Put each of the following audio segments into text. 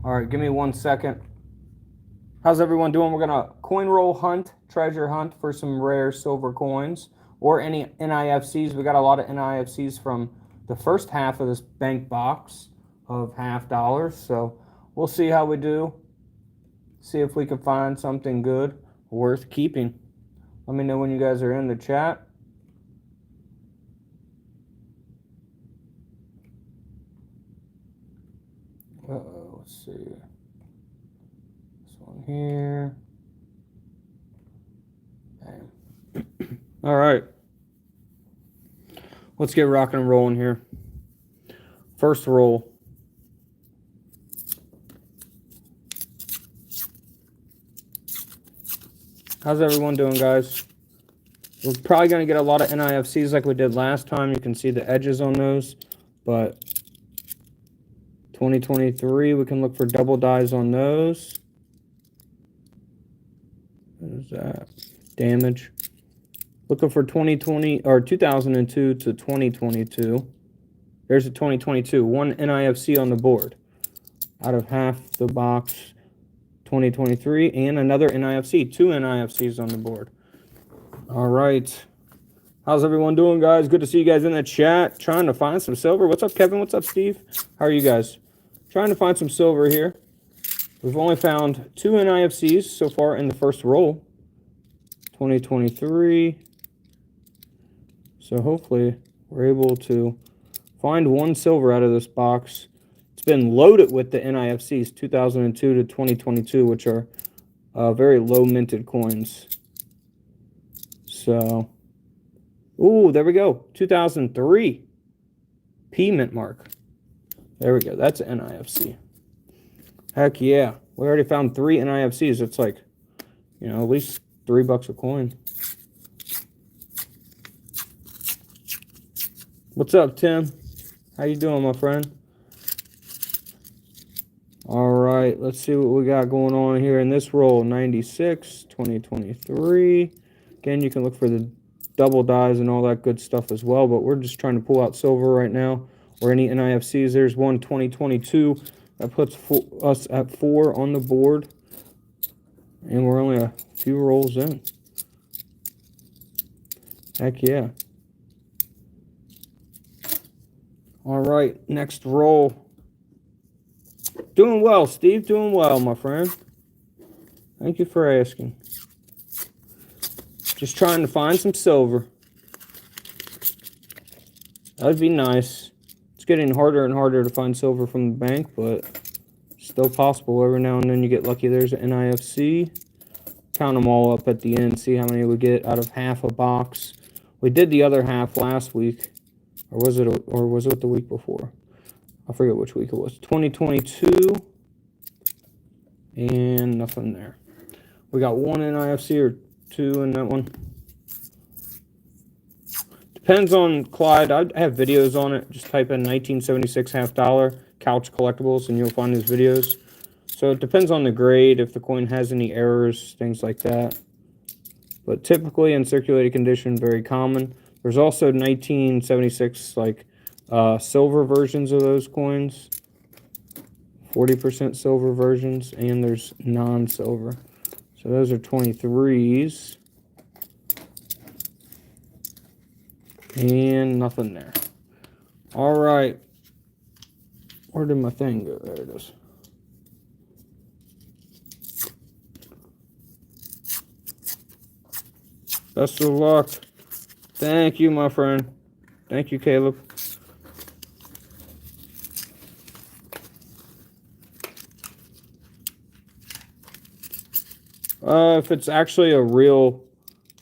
All right, give me 1 second. How's everyone doing? We're going to coin roll hunt, treasure hunt for some rare silver coins or any NIFCs. We got a lot of NIFCs from the first half of this bank box of $50. So we'll see how we do. See if we can find something good worth keeping. Let me know when you guys are in the chat. Let's see. This one here. Bam. All right. Let's get rocking and rolling here. First roll. How's everyone doing, guys? We're probably going to get a lot of NIFCs like we did last time. You can see the edges on those, but 2023, we can look for double dies on those. What is that? Damage. Looking for 2020 or 2002 to 2022. There's a 2022. One NIFC on the board. Out of half the box, 2023, and another NIFC. Two NIFCs on the board. All right. How's everyone doing, guys? Good to see you guys in the chat. Trying to find some silver. What's up, Kevin? What's up, Steve? How are you guys? Trying to find some silver here. We've only found two NIFCs so far in the first roll. 2023. So hopefully we're able to find one silver out of this box. It's been loaded with the NIFCs 2002 to 2022, which are very low minted coins. So, ooh, there we go. 2003 P mint mark. There we go. That's an NIFC. Heck yeah. We already found 3 NIFCs. It's like, you know, at least $3 a coin. What's up, Tim? How you doing, my friend? All right, let's see what we got going on here in this roll. 96, 2023. Again, you can look for the double dies and all that good stuff as well, but we're just trying to pull out silver right now or any NIFCs. There's one 2022 that puts us at 4 on the board, and we're only a few rolls in. Heck yeah. All right, next roll. Doing well, Steve. Doing well, my friend. Thank you for asking. Just trying to find some silver. That would be nice. It's getting harder and harder to find silver from the bank, but still possible. Every now and then you get lucky. There's an NIFC. Count them all up at the end. See how many we get out of half a box. We did the other half last week. Or was it the week before? I forget which week it was. 2022. And nothing there. We got one NIFC or 2 in that one. Depends on Clyde. I have videos on it. Just type in 1976 $50 couch collectibles and you'll find these videos. So it depends on the grade, if the coin has any errors, things like that. But typically in circulated condition, very common. There's also 1976 like silver versions of those coins. 40% silver versions, and there's non-silver. So those are 23s. And nothing there. All right. Where did my thing go? There it is. Best of luck. Thank you, my friend. Thank you, Caleb. If it's actually a real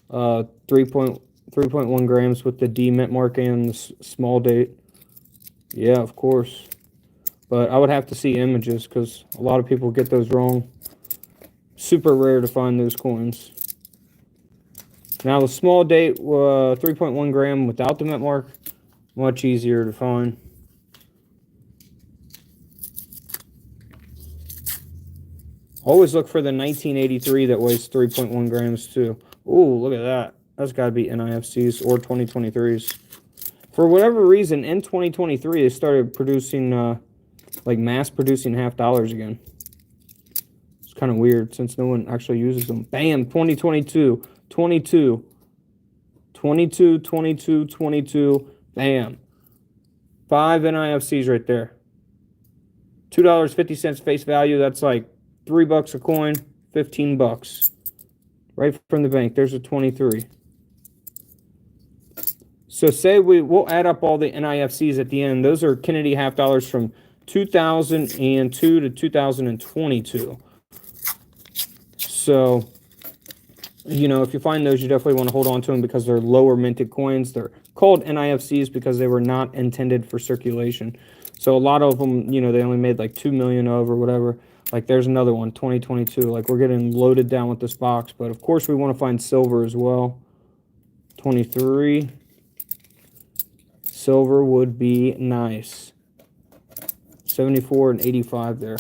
3.1 grams with the D mint mark and the small date, yeah, of course. But I would have to see images because a lot of people get those wrong. Super rare to find those coins. Now the small date, 3.1 gram without the mint mark, much easier to find. Always look for the 1983 that weighs 3.1 grams too. Ooh, look at that. That's got to be NIFCs or 2023s. For whatever reason, in 2023, they started producing like mass producing half dollars again. It's kind of weird since no one actually uses them. Bam, 2022, 22, 22, 22, 22. Bam. 5 NIFCs right there. $2.50 face value. That's like $3 a coin, 15 bucks. Right from the bank. There's a 23. So say we'll add up all the NIFCs at the end. Those are Kennedy half dollars from 2002 to 2022. So, you know, if you find those, you definitely want to hold on to them because they're lower minted coins. They're called NIFCs because they were not intended for circulation. So a lot of them, you know, they only made like 2 million of or whatever. Like there's another one, 2022. Like we're getting loaded down with this box. But of course we want to find silver as well. 23. Silver would be nice. 74 and 85 there.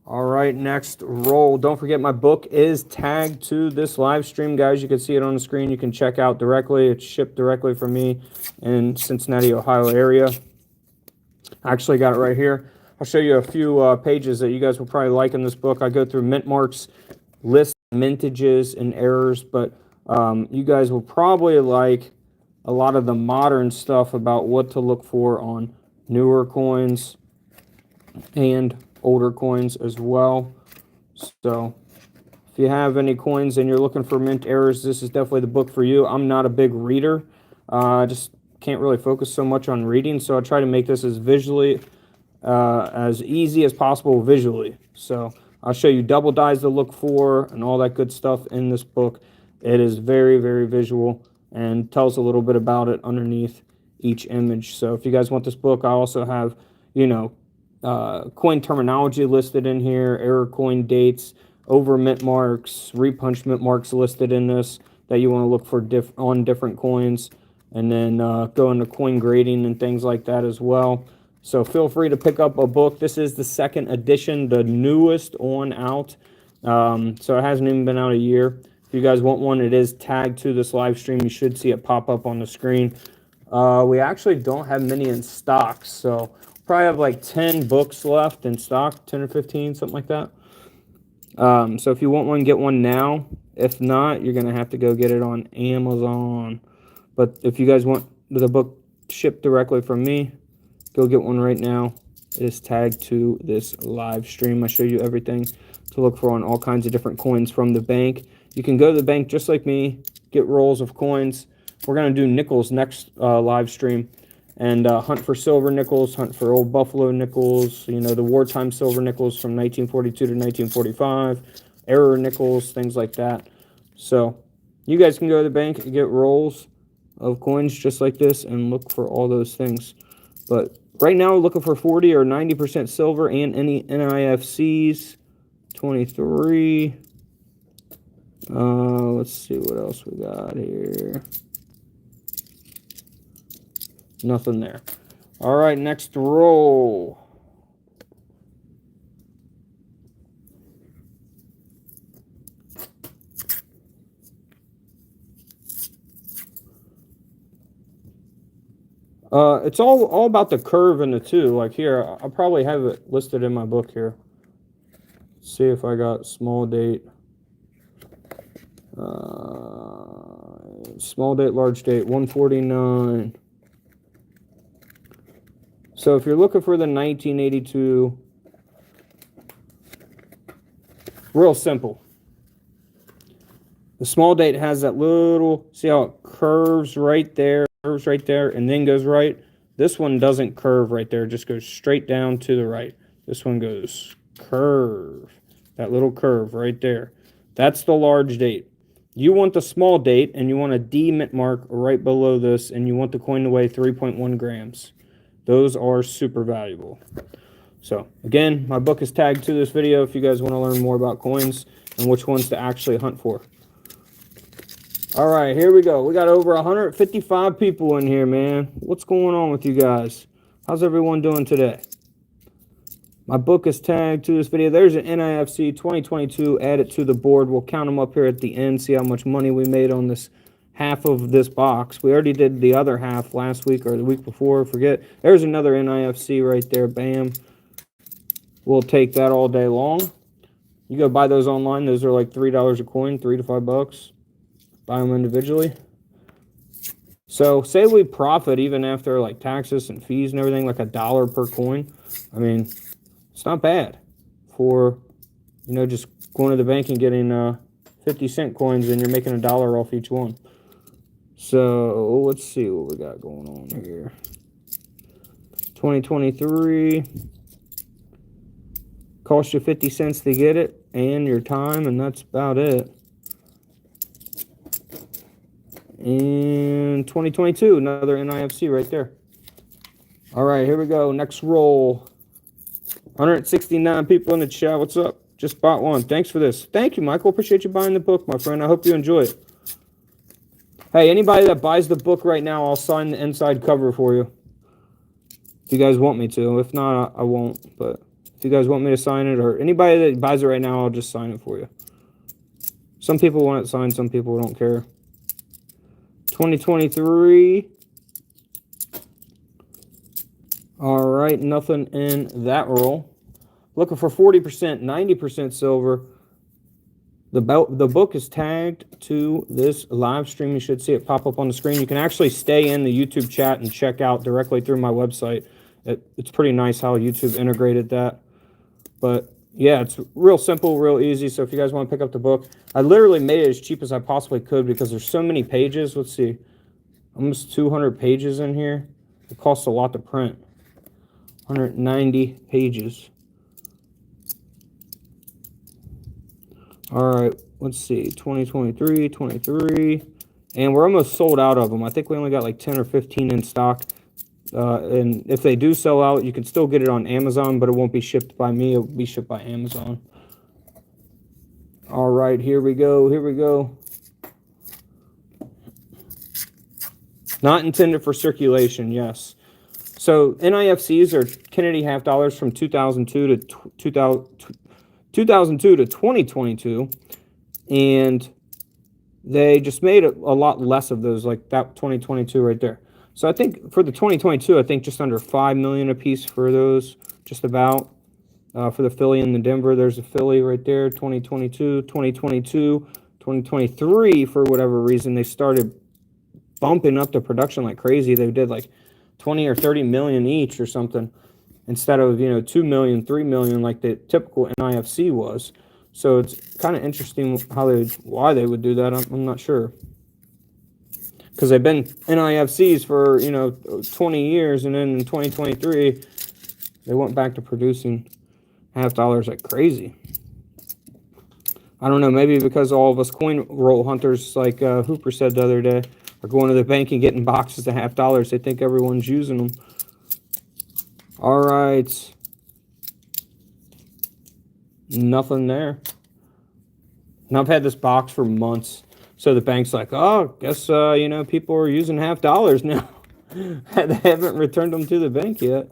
All right, next roll. Don't forget my book is tagged to this live stream, guys. You can see it on the screen. You can check out directly. It's shipped directly from me in Cincinnati, Ohio area. I actually got it right here. I'll show you a few pages that you guys will probably like in this book. I go through mint marks, list mintages, and errors, but you guys will probably like a lot of the modern stuff about what to look for on newer coins and older coins as well. So if you have any coins and you're looking for mint errors, this is definitely the book for you. I'm not a big reader. I just can't really focus so much on reading, so I try to make this as visually as easy as possible visually. So I'll show you double dies to look for and all that good stuff in this book. It is very, very visual and tells a little bit about it underneath each image. So if you guys want this book, I also have, you know, coin terminology listed in here, error coin dates, over mint marks, repunch mint marks listed in this that you want to look for on different coins, and then go into coin grading and things like that as well. So feel free to pick up a book. This is the second edition, the newest on out. So it hasn't even been out a year. If you guys want one, it is tagged to this live stream. You should see it pop up on the screen. We actually don't have many in stock, so probably have like 10 books left in stock, 10 or 15, something like that. So if you want one, get one now. If not, you're going to have to go get it on Amazon. But if you guys want the book shipped directly from me, go get one right now. It is tagged to this live stream. I show you everything to look for on all kinds of different coins from the bank. You can go to the bank just like me, get rolls of coins. We're going to do nickels next live stream. And hunt for silver nickels, hunt for old buffalo nickels, you know, the wartime silver nickels from 1942 to 1945, error nickels, things like that. So you guys can go to the bank and get rolls of coins just like this and look for all those things. But right now we're looking for 40 or 90% silver and any NIFCs. 23. Let's see what else we got here. Nothing there. All right, next roll. It's all about the curve in the two. Like here, I'll probably have it listed in my book here. Let's see if I got small date. Small date, large date, 149. So if you're looking for the 1982, real simple. The small date has that little, see how it curves right there, and then goes right? This one doesn't curve right there, it just goes straight down to the right. This one goes curve, that little curve right there. That's the large date. You want the small date, and you want a D mint mark right below this, and you want the coin to weigh 3.1 grams. Those are super valuable. So, again, my book is tagged to this video if you guys want to learn more about coins and which ones to actually hunt for. All right, here we go. We got over 155 people in here, man. What's going on with you guys? How's everyone doing today? My book is tagged to this video. There's an NIFC 2022. Add it to the board. We'll count them up here at the end, see how much money we made on this half of this box. We already did the other half last week or the week before. Forget. There's another NIFC right there. Bam. We'll take that all day long. You go buy those online. Those are like $3 a coin, $3 to $5. Buy them individually. So say we profit even after like taxes and fees and everything, like $1 per coin. I mean, it's not bad for, you know, just going to the bank and getting 50-cent coins, and you're making $1 off each one. So let's see what we got going on here. 2023 cost you 50 cents to get it and your time, and that's about it. And 2022, another NIFC right there. All right, here we go. Next roll. 169 people in the chat. What's up? Just bought one. Thanks for this. Thank you, Michael. Appreciate you buying the book, my friend. I hope you enjoy it. Hey, anybody that buys the book right now, I'll sign the inside cover for you. If you guys want me to. If not, I won't. But if you guys want me to sign it, or anybody that buys it right now, I'll just sign it for you. Some people want it signed, some people don't care. 2023. All right, nothing in that roll. Looking for 40%, 90% silver. The book is tagged to this live stream. You should see it pop up on the screen. You can actually stay in the YouTube chat and check out directly through my website. It's pretty nice how YouTube integrated that. But yeah, it's real simple, real easy. So if you guys want to pick up the book, I literally made it as cheap as I possibly could because there's so many pages. Let's see, almost 200 pages in here. It costs a lot to print. 190 pages. All right, let's see, 2023, 23, and we're almost sold out of them. I think we only got like 10 or 15 in stock. And if they do sell out, you can still get it on Amazon, but it won't be shipped by me. It will be shipped by Amazon. All right, here we go. Here we go. Not intended for circulation, yes. So NIFCs are Kennedy half dollars from 2002 to 2022, and they just made a lot less of those, like that 2022 right there. So I think for the 2022, I think just under 5 million a piece for those, just about. For the Philly and the Denver, there's a Philly right there, 2022, 2022, 2023, for whatever reason, they started bumping up the production like crazy. They did like 20 or 30 million each or something, instead of, you know, 2 million, 3 million like the typical NIFC was. So it's kind of interesting why they would do that. I'm not sure. Because they've been NIFCs for, you know, 20 years, and then in 2023, they went back to producing half dollars like crazy. I don't know, maybe because all of us coin roll hunters, like Hooper said the other day, are going to the bank and getting boxes of half dollars. They think everyone's using them. All right. Nothing there. And I've had this box for months. So the bank's like, oh, guess, you know, people are using half dollars now. They haven't returned them to the bank yet.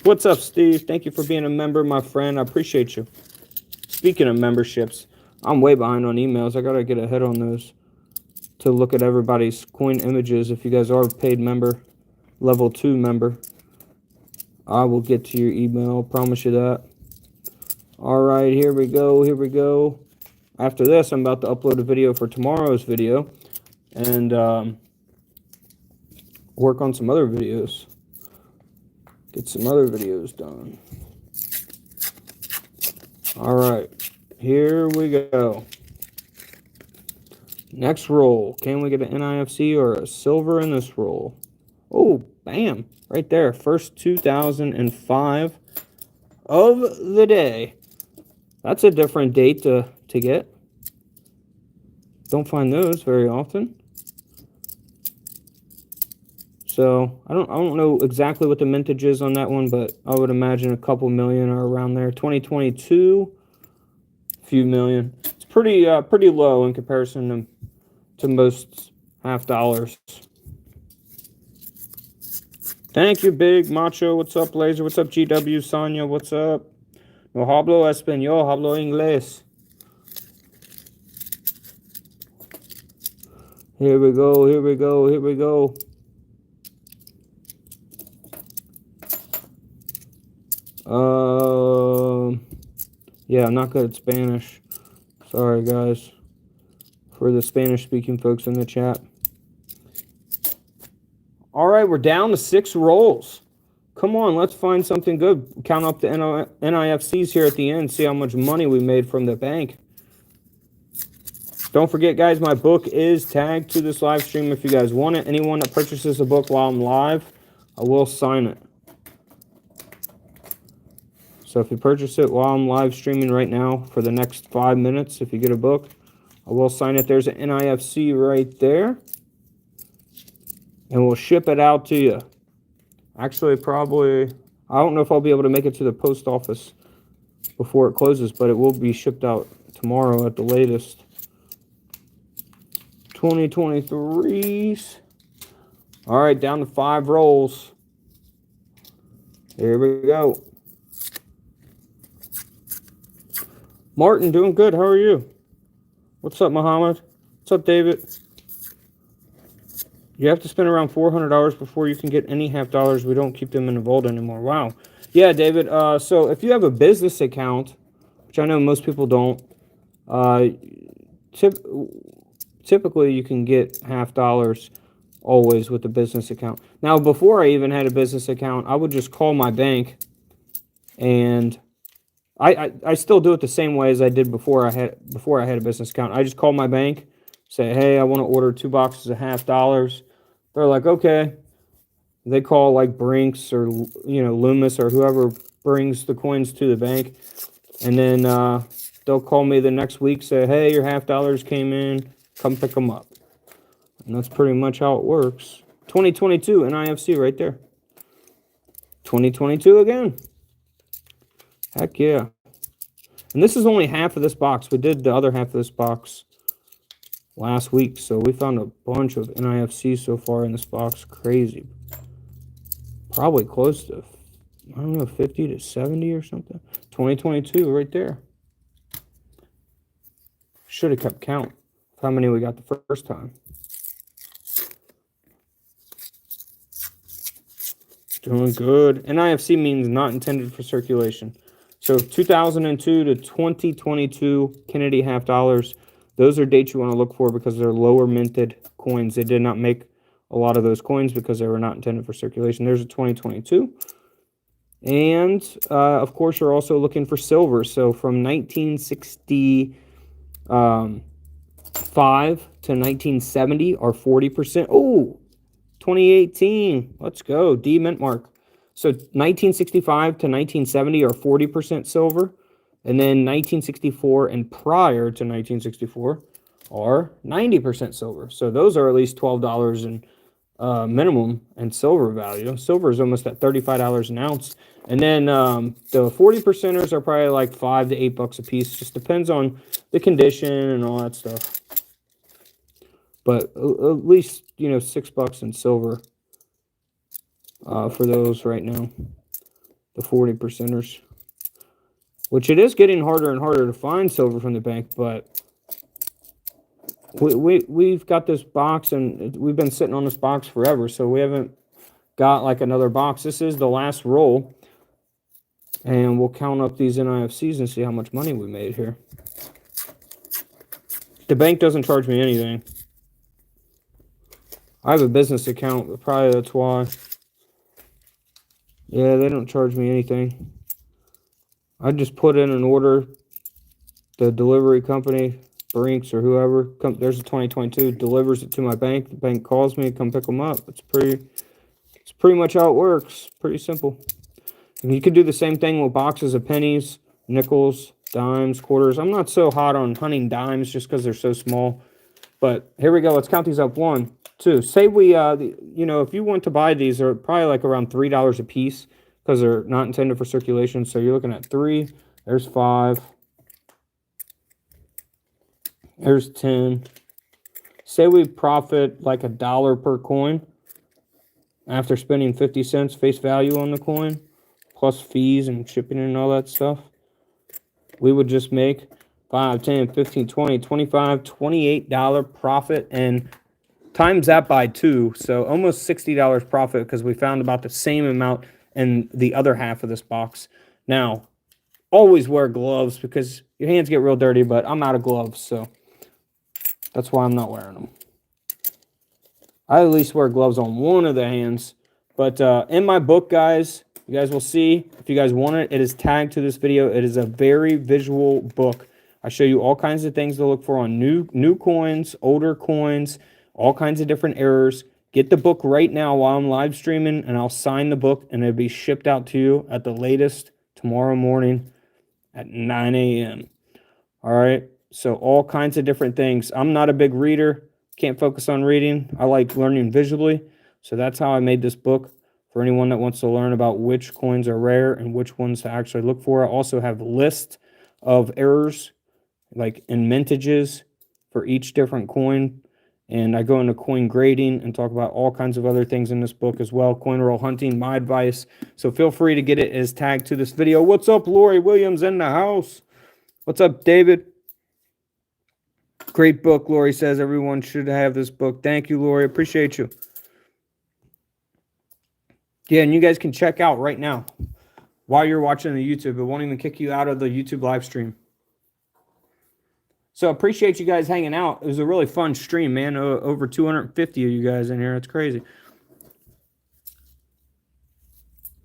What's up, Steve? Thank you for being a member, my friend. I appreciate you. Speaking of memberships, I'm way behind on emails. I got to get ahead on those to look at everybody's coin images. If you guys are a paid member, level 2 member, I will get to your email. Promise you that. All right, here we go. Here we go. After this, I'm about to upload a video for tomorrow's video and work on some other videos. Get some other videos done. All right, here we go. Next roll. Can we get an NIFC or a silver in this roll? Oh, bam. Right there. First 2005 of the day. That's a different date to get. Don't find those very often. So I don't know exactly what the mintage is on that one, but I would imagine a couple million or around there. 2022, a few million. It's pretty low in comparison to most half dollars. Thank you, Big Macho. What's up, Laser? What's up, GW? Sonia, what's up? No hablo español, hablo inglés. Here we go, here we go, here we go. Yeah, I'm not good at Spanish. Sorry, guys, for the Spanish-speaking folks in the chat. All right, we're down to 6 rolls. Come on, let's find something good. Count up the NIFCs here at the end, see how much money we made from the bank. Don't forget, guys, my book is tagged to this live stream if you guys want it. Anyone that purchases a book while I'm live, I will sign it. So if you purchase it while I'm live streaming right now for the next 5 minutes, if you get a book, I will sign it. There's an NIFC right there. And we'll ship it out to you. Actually, probably, I don't know if I'll be able to make it to the post office before it closes, but it will be shipped out tomorrow at the latest. 2023s. All right, down to 5 rolls. Here we go. Martin, doing good. How are you? What's up, Muhammad? What's up, David? You have to spend around $400 before you can get any half dollars. We don't keep them in the vault anymore. Wow. Yeah, David. So if you have a business account, which I know most people don't, typically you can get half dollars always with the business account. Now, before I even had a business account, I would just call my bank, and I still do it the same way as I did before I had a business account. I just call my bank, say, hey, I want to order 2 boxes of half dollars. They're like, okay. They call like Brinks or Loomis or whoever brings the coins to the bank, and then they'll call me the next week, say, hey, your half dollars came in, come pick them up. And that's pretty much how it works. 2022 NIFC right there. 2022 again. Heck yeah. And this is only half of this box. We did the other half of this box last week, so we found a bunch of NIFC so far in this box. Crazy. Probably close to, I don't know, 50 to 70 or something. 2022 right there. Should have kept count of how many we got the first time. Doing good. NIFC means not intended for circulation. So 2002 to 2022 Kennedy half dollars. Those are dates you want to look for because they're lower minted coins. They did not make a lot of those coins because they were not intended for circulation. There's a 2022. And, of course, you're also looking for silver. So from 1965 to 1970 are 40%. Oh, 2018. Let's go. D mint mark. So 1965 to 1970 are 40% silver. And then 1964 and prior to 1964 are 90% silver. So those are at least $12 in minimum in silver value. Silver is almost at $35 an ounce. And then the 40%ers are probably like $5 to $8 a piece. Just depends on the condition and all that stuff. But at least, $6 in silver for those right now. The 40%ers. Which it is getting harder and harder to find silver from the bank, but we've got this box, and we've been sitting on this box forever, so we haven't got like another box. This is the last roll, and we'll count up these NIFCs and see how much money we made here. The bank doesn't charge me anything. I have a business account, but probably that's why. Yeah, they don't charge me anything. I just put in an order. The delivery company, Brinks or whoever, there's a 2022, delivers it to my bank. The bank calls me, come pick them up. It's pretty much how it works. Pretty simple. And you can do the same thing with boxes of pennies, nickels, dimes, quarters. I'm not so hot on hunting dimes just because they're so small. But here we go. Let's count these up. 1, 2. Say we, if you want to buy these, they're probably like around $3 a piece, because they're not intended for circulation. So you're looking at 3. There's 5. There's 10. Say we profit like $1 per coin after spending 50 cents face value on the coin, plus fees and shipping and all that stuff. We would just make 5, 10, 15, 20, 25, $28 profit, and times that by 2. So almost $60 profit because we found about the same amount in the other half of this box. Now, always wear gloves because your hands get real dirty, but I'm out of gloves, so that's why I'm not wearing them. I at least wear gloves on one of the hands. But in my book, guys, you guys will see, if you guys want it, it is tagged to this video. It is a very visual book. I show you all kinds of things to look for on new coins, older coins, all kinds of different errors. Get the book right now while I'm live streaming, and I'll sign the book, and it'll be shipped out to you at the latest tomorrow morning at 9 a.m. All right? So all kinds of different things. I'm not a big reader. Can't focus on reading. I like learning visually. So that's how I made this book for anyone that wants to learn about which coins are rare and which ones to actually look for. I also have lists of errors, like in mintages for each different coin. And I go into coin grading and talk about all kinds of other things in this book as well. Coin roll hunting, my advice. So feel free to get it as tagged to this video. What's up, Lori Williams in the house? What's up, David? Great book, Lori says. Everyone should have this book. Thank you, Lori. Appreciate you. Yeah, and you guys can check out right now while you're watching the YouTube. It won't even kick you out of the YouTube live stream. So appreciate you guys hanging out. It was a really fun stream, man. Over 250 of you guys in here. It's crazy.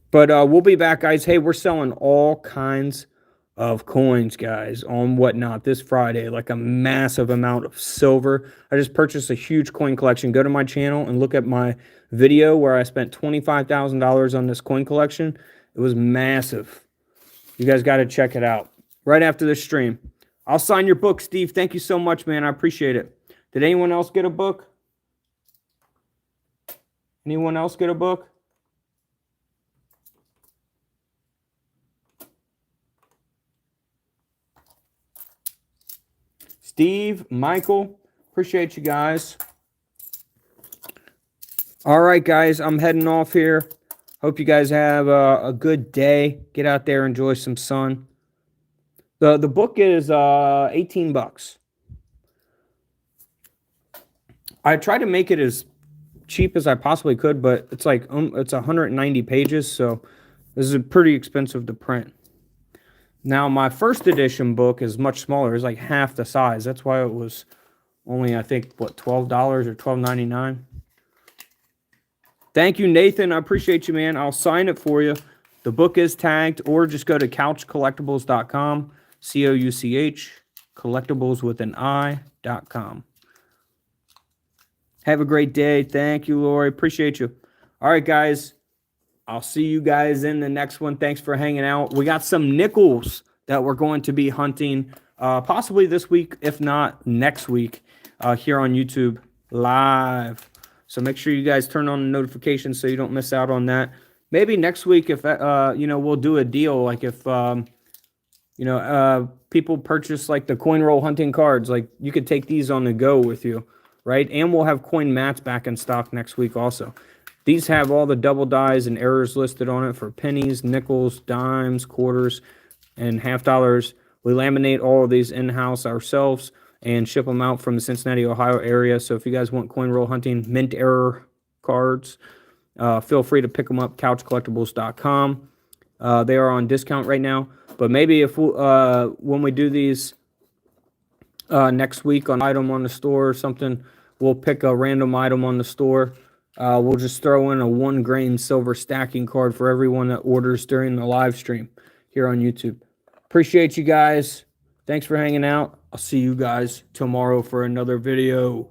But we'll be back, guys. Hey, we're selling all kinds of coins, guys, on Whatnot this Friday. Like a massive amount of silver. I just purchased a huge coin collection. Go to my channel and look at my video where I spent $25,000 on this coin collection. It was massive. You guys got to check it out right after this stream. I'll sign your book, Steve. Thank you so much, man. I appreciate it. Did anyone else get a book? Anyone else get a book? Steve, Michael, appreciate you guys. All right, guys, I'm heading off here. Hope you guys have a good day. Get out there, enjoy some sun. The book is 18 bucks. I tried to make it as cheap as I possibly could, but it's like it's 190 pages, so this is pretty expensive to print. Now, my first edition book is much smaller. It's like half the size. That's why it was only, I think, what, $12 or $12.99? Thank you, Nathan. I appreciate you, man. I'll sign it for you. The book is tagged, or just go to couchcollectibles.com, C-O-U-C-H, collectibles with an I.com. Have a great day. Thank you, Lori. Appreciate you. All right, guys. I'll see you guys in the next one. Thanks for hanging out. We got some nickels that we're going to be hunting possibly this week, if not next week, here on YouTube live. So make sure you guys turn on the notifications so you don't miss out on that. Maybe next week, if we'll do a deal, like if people purchase like the coin roll hunting cards, like you could take these on the go with you, right? And we'll have coin mats back in stock next week also. These have all the double dies and errors listed on it for pennies, nickels, dimes, quarters, and half dollars. We laminate all of these in-house ourselves and ship them out from the Cincinnati, Ohio area. So if you guys want coin roll hunting mint error cards, feel free to pick them up, couchcollectibles.com. They are on discount right now. But maybe if when we do these next week on item on the store or something, we'll pick a random item on the store. We'll just throw in a 1 grain silver stacking card for everyone that orders during the live stream here on YouTube. Appreciate you guys. Thanks for hanging out. I'll see you guys tomorrow for another video.